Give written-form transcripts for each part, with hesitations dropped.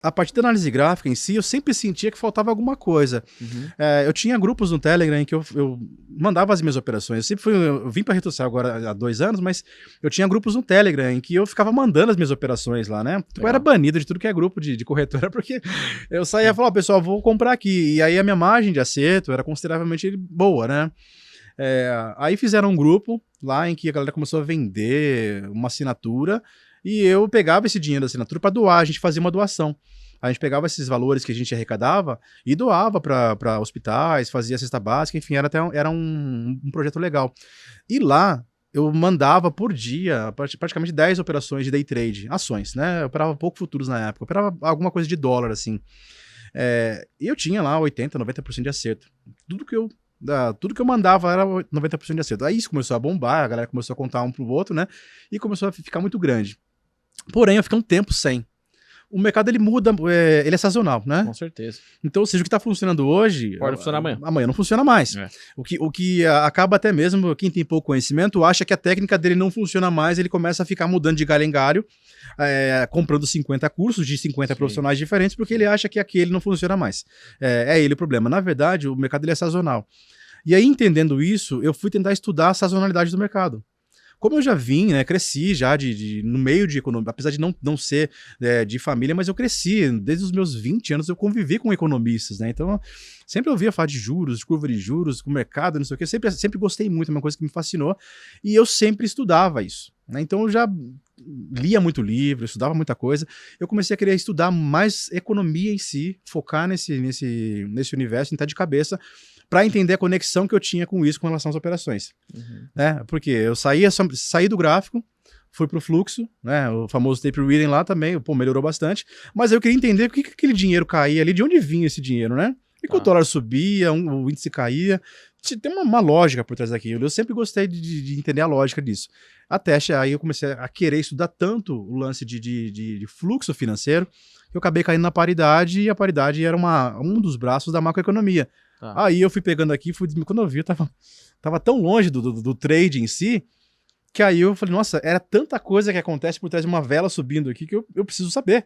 A partir da análise gráfica em si, eu sempre sentia que faltava alguma coisa. Eu tinha grupos no Telegram em que eu mandava as minhas operações. Eu vim para a rede social agora há 2 anos, mas eu tinha grupos no Telegram em que eu ficava mandando as minhas operações lá, né? Eu era banido de tudo que é grupo de corretora, porque eu saía e falava, pessoal, vou comprar aqui. E aí a minha margem de acerto era consideravelmente boa, né? Aí fizeram um grupo lá em que a galera começou a vender uma assinatura e eu pegava esse dinheiro da assinatura para doar, a gente fazia uma doação. A gente pegava esses valores que a gente arrecadava e doava para hospitais, fazia cesta básica, enfim, era um projeto legal. E lá eu mandava por dia praticamente 10 operações de day trade, ações, né? Eu operava pouco futuros na época, eu operava alguma coisa de dólar, assim. E eu tinha lá 80%, 90% de acerto. Tudo que eu mandava era 90% de acerto. Aí isso começou a bombar, a galera começou a contar um pro outro, né? E começou a ficar muito grande. Porém, eu fiquei um tempo sem. O mercado, ele muda, ele é sazonal, né? Com certeza. Então, ou seja, o que está funcionando hoje... Pode funcionar amanhã. Amanhã não funciona mais. O que acaba até mesmo, quem tem pouco conhecimento, acha que a técnica dele não funciona mais, ele começa a ficar mudando de galho em galho, comprando 50 cursos de 50 profissionais diferentes, porque ele acha que aquele não funciona mais. É ele o problema. Na verdade, o mercado ele é sazonal. E aí, entendendo isso, eu fui tentar estudar a sazonalidade do mercado. Como eu já vim, né, cresci já no meio de economia, apesar de não ser de família, mas eu cresci, desde os meus 20 anos eu convivi com economistas, né, então sempre ouvia falar de juros, de curva de juros, com o mercado, não sei o que, sempre gostei muito, é uma coisa que me fascinou, e eu sempre estudava isso, né, então eu já lia muito livro, estudava muita coisa, eu comecei a querer estudar mais economia em si, focar nesse universo, tentar de cabeça, para entender a conexão que eu tinha com isso com relação às operações. Né? Porque eu saí do gráfico, fui para o fluxo, né? O famoso tape reading lá também, melhorou bastante, mas eu queria entender por que aquele dinheiro caía ali, de onde vinha esse dinheiro, né? E quando o dólar subia, o índice caía, tem uma lógica por trás daquilo. Eu sempre gostei de entender a lógica disso. Até aí eu comecei a querer estudar tanto o lance de fluxo financeiro, que eu acabei caindo na paridade, e a paridade era um dos braços da macroeconomia. Aí eu fui pegando aqui, quando eu vi, eu tava tão longe do trade em si, que aí eu falei, nossa, era tanta coisa que acontece por trás de uma vela subindo aqui que eu preciso saber.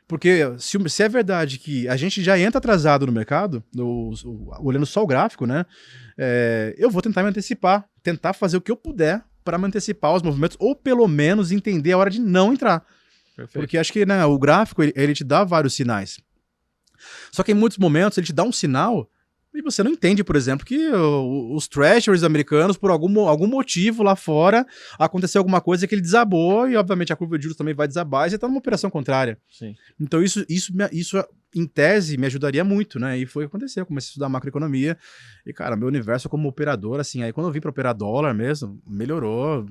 Porque se é verdade que a gente já entra atrasado no mercado, olhando só o gráfico, né, eu vou tentar me antecipar, tentar fazer o que eu puder para me antecipar os movimentos, ou pelo menos entender a hora de não entrar. Perfeito. Porque acho que, né, o gráfico, ele te dá vários sinais. Só que em muitos momentos ele te dá um sinal e você não entende, por exemplo, que os treasuries americanos, por algum motivo lá fora, aconteceu alguma coisa que ele desabou e, obviamente, a curva de juros também vai desabar e você está numa operação contrária. Sim. Então, isso, em tese, me ajudaria muito, né? E foi o que aconteceu. Eu comecei a estudar macroeconomia e, cara, meu universo como operador, assim, aí quando eu vim para operar dólar mesmo, melhorou,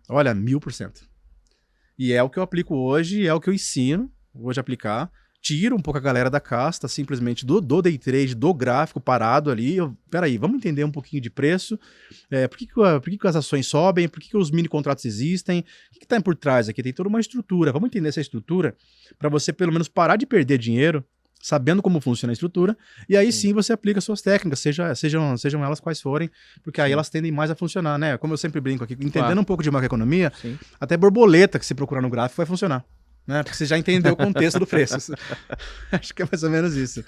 olha, 1000%. E é o que eu aplico hoje, é o que eu ensino hoje a aplicar. Tira um pouco a galera da casta, simplesmente do day trade, do gráfico parado ali. Peraí, vamos entender um pouquinho de preço. Por que as ações sobem? Por que os mini contratos existem? O que está por trás aqui? Tem toda uma estrutura. Vamos entender essa estrutura para você, pelo menos, parar de perder dinheiro, sabendo como funciona a estrutura. E aí sim você aplica suas técnicas, sejam elas quais forem, porque aí elas tendem mais a funcionar, né? Como eu sempre brinco aqui, entendendo um pouco de macroeconomia, até borboleta que você procurar no gráfico vai funcionar. Né? Porque você já entendeu o contexto do preço. Acho que é mais ou menos isso.